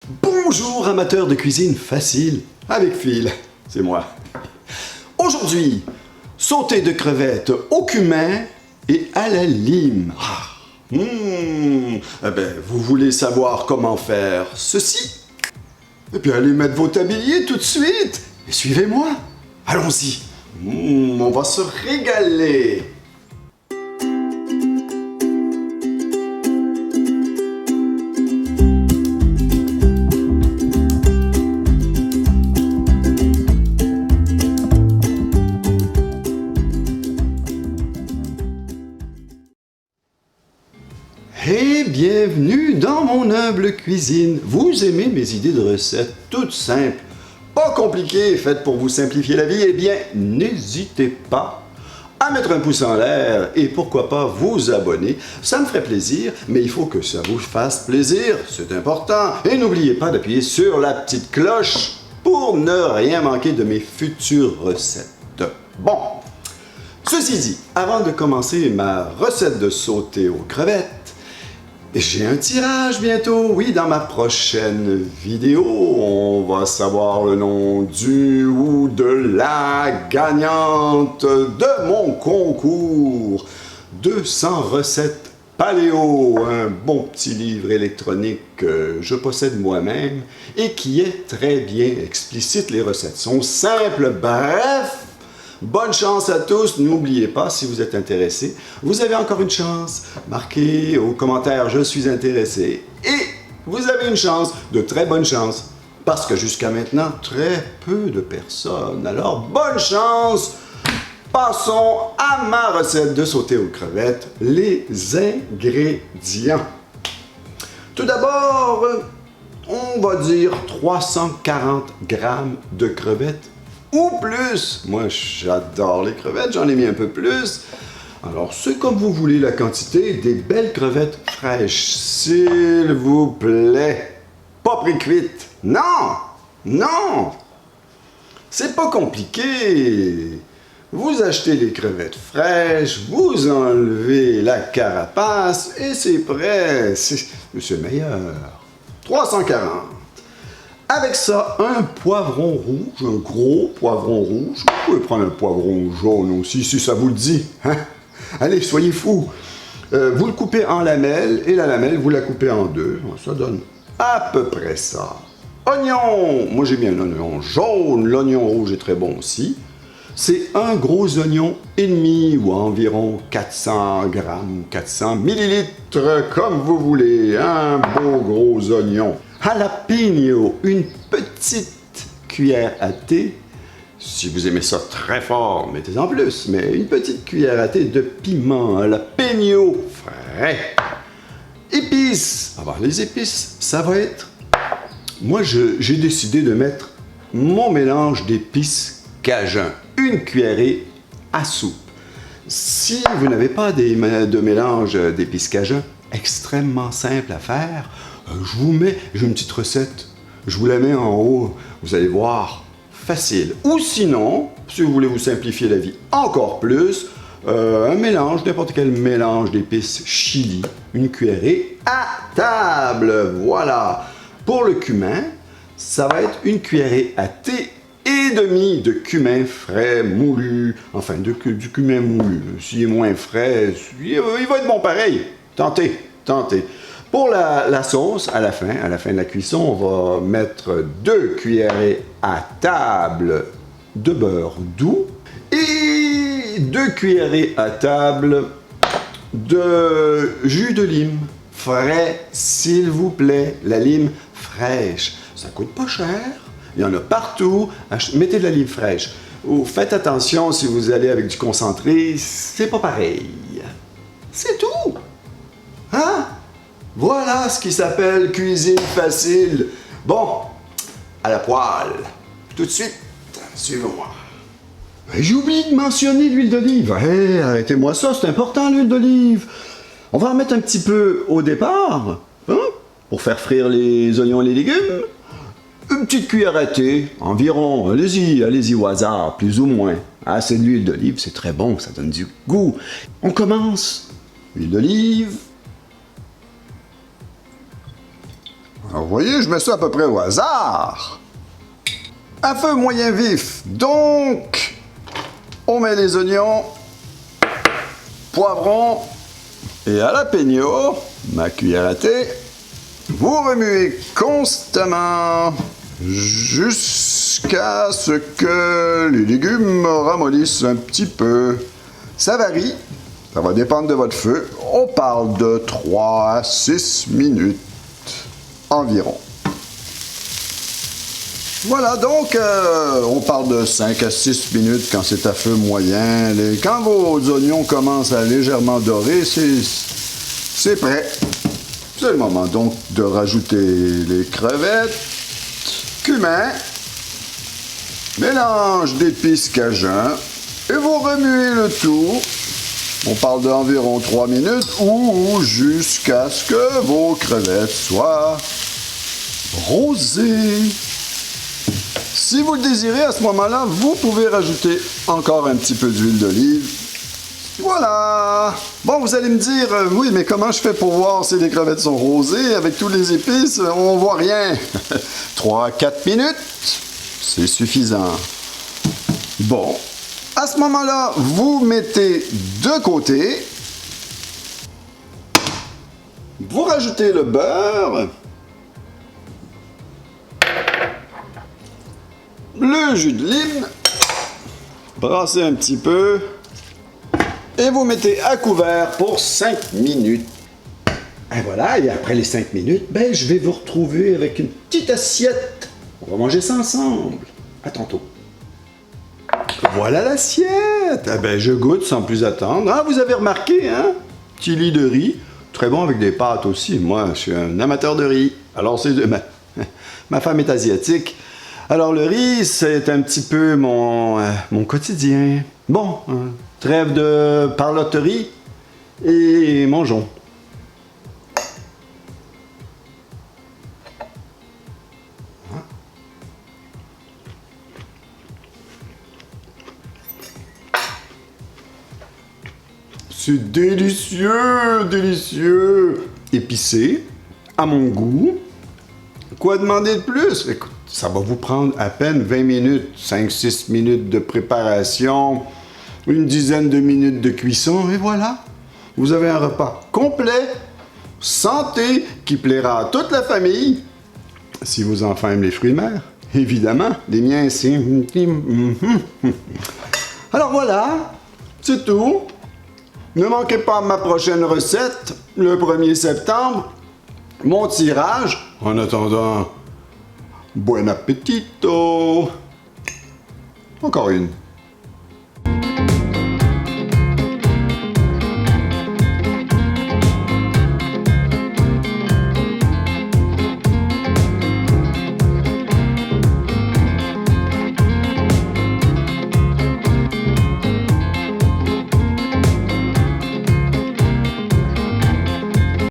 Bonjour amateurs de cuisine facile avec Phil, c'est moi. Aujourd'hui, sauté de crevettes au cumin et à la lime. Eh ben, vous voulez savoir comment faire ceci? Eh bien, allez mettre vos tabliers tout de suite et suivez-moi. Allons-y. On va se régaler. Et bienvenue dans mon humble cuisine. Vous aimez mes idées de recettes toutes simples, pas compliquées, faites pour vous simplifier la vie? Eh bien, n'hésitez pas à mettre un pouce en l'air et pourquoi pas vous abonner. Ça me ferait plaisir, mais il faut que ça vous fasse plaisir, c'est important. Et n'oubliez pas d'appuyer sur la petite cloche pour ne rien manquer de mes futures recettes. Bon, ceci dit, avant de commencer ma recette de sauté aux crevettes, j'ai un tirage bientôt, oui, dans ma prochaine vidéo, on va savoir le nom du ou de la gagnante de mon concours 200 recettes paléo, un bon petit livre électronique que je possède moi-même et qui est très bien explicite, les recettes sont simples, bref. Bonne chance à tous, n'oubliez pas, si vous êtes intéressé, vous avez encore une chance. Marquez au commentaire « Je suis intéressé » et vous avez une chance, de très bonne chance, parce que jusqu'à maintenant, très peu de personnes. Alors, bonne chance! Passons à ma recette de sauté aux crevettes, les ingrédients. Tout d'abord, on va dire 340 grammes de crevettes ou plus. Moi, j'adore les crevettes, j'en ai mis un peu plus. Alors, c'est comme vous voulez la quantité, des belles crevettes fraîches, s'il vous plaît. Pas pré-cuites. Non! Non! C'est pas compliqué. Vous achetez les crevettes fraîches, vous enlevez la carapace et c'est prêt. C'est meilleur. 340. Avec ça, un poivron rouge, un gros poivron rouge. Vous pouvez prendre un poivron jaune aussi, si ça vous le dit. Hein? Allez, soyez fous. Vous le coupez en lamelles, et la lamelle, vous la coupez en deux. Ça donne à peu près ça. Oignon! Moi, j'ai mis un oignon jaune. L'oignon rouge est très bon aussi. C'est un gros oignon et demi, ou environ 400 grammes, 400 millilitres, comme vous voulez. Un beau gros oignon. Jalapeno, une petite cuillère à thé. Si vous aimez ça très fort, mettez-en plus, mais une petite cuillère à thé de piment jalapeno frais. Épices. Alors, les épices, ça va être... Moi, j'ai décidé de mettre mon mélange d'épices cajun. Une cuillerée à soupe. Si vous n'avez pas de mélange d'épices cajun, extrêmement simple à faire, j'ai une petite recette, je vous la mets en haut, vous allez voir, facile. Ou sinon, si vous voulez vous simplifier la vie encore plus, un mélange, n'importe quel mélange d'épices chili, une cuillerée à table, voilà. Pour le cumin, ça va être une cuillerée à thé et demi de cumin frais moulu, enfin du cumin moulu. S'il est moins frais, il va être bon pareil. Tentez, tentez. Pour la sauce, à la fin de la cuisson, on va mettre 2 cuillerées à table de beurre doux et 2 cuillerées à table de jus de lime frais, s'il vous plaît. La lime fraîche, ça coûte pas cher, il y en a partout. Mettez de la lime fraîche. Faites attention si vous allez avec du concentré, c'est pas pareil. C'est tout. Hein? Voilà ce qui s'appelle cuisine facile. Bon, à la poêle. Tout de suite, suivez-moi. J'ai oublié de mentionner l'huile d'olive. Hey, arrêtez-moi ça, c'est important l'huile d'olive. On va en mettre un petit peu au départ, hein, pour faire frire les oignons et les légumes. Une petite cuillère à thé, environ. Allez-y au hasard, plus ou moins. Ah, c'est de l'huile d'olive, c'est très bon, ça donne du goût. On commence. Huile d'olive. Alors, vous voyez, je mets ça à peu près au hasard. À feu moyen vif. Donc, on met les oignons, poivrons et jalapeno, ma cuillère à thé. Vous remuez constamment jusqu'à ce que les légumes ramollissent un petit peu. Ça varie, ça va dépendre de votre feu. On parle de 3 à 6 minutes environ. Voilà, donc on parle de 5 à 6 minutes quand c'est à feu moyen. Quand vos oignons commencent à légèrement dorer, c'est prêt. C'est le moment donc de rajouter les crevettes, cumin, mélange d'épices cajun et vous remuez le tout. On parle d'environ 3 minutes ou jusqu'à ce que vos crevettes soient rosées. Si vous le désirez, à ce moment-là, vous pouvez rajouter encore un petit peu d'huile d'olive. Voilà! Bon, vous allez me dire, oui, mais comment je fais pour voir si les crevettes sont rosées? Avec tous les épices, on voit rien. 3 à 4 minutes, c'est suffisant. Bon, à ce moment-là, vous mettez de côté. Vous rajoutez le beurre. Le jus de lime. Brassez un petit peu. Et vous mettez à couvert pour 5 minutes. Et voilà, et après les 5 minutes, ben, je vais vous retrouver avec une petite assiette. On va manger ça ensemble. À tantôt. Voilà l'assiette. Ah ben, je goûte sans plus attendre. Ah, vous avez remarqué, hein? Petit lit de riz. Très bon avec des pâtes aussi. Moi, je suis un amateur de riz. Alors, ma femme est asiatique. Alors, le riz, c'est un petit peu mon quotidien. Bon, trêve de parloterie et mangeons. C'est délicieux, délicieux. Épicé, à mon goût. Quoi demander de plus? Écoute, ça va vous prendre à peine 20 minutes, 5-6 minutes de préparation, une dizaine de minutes de cuisson, et voilà. Vous avez un repas complet, santé, qui plaira à toute la famille. Si vos enfants aiment les fruits de mer, évidemment, les miens, c'est... Alors voilà, c'est tout. Ne manquez pas ma prochaine recette, le 1er septembre, mon tirage. En attendant, buon appetito! Encore une.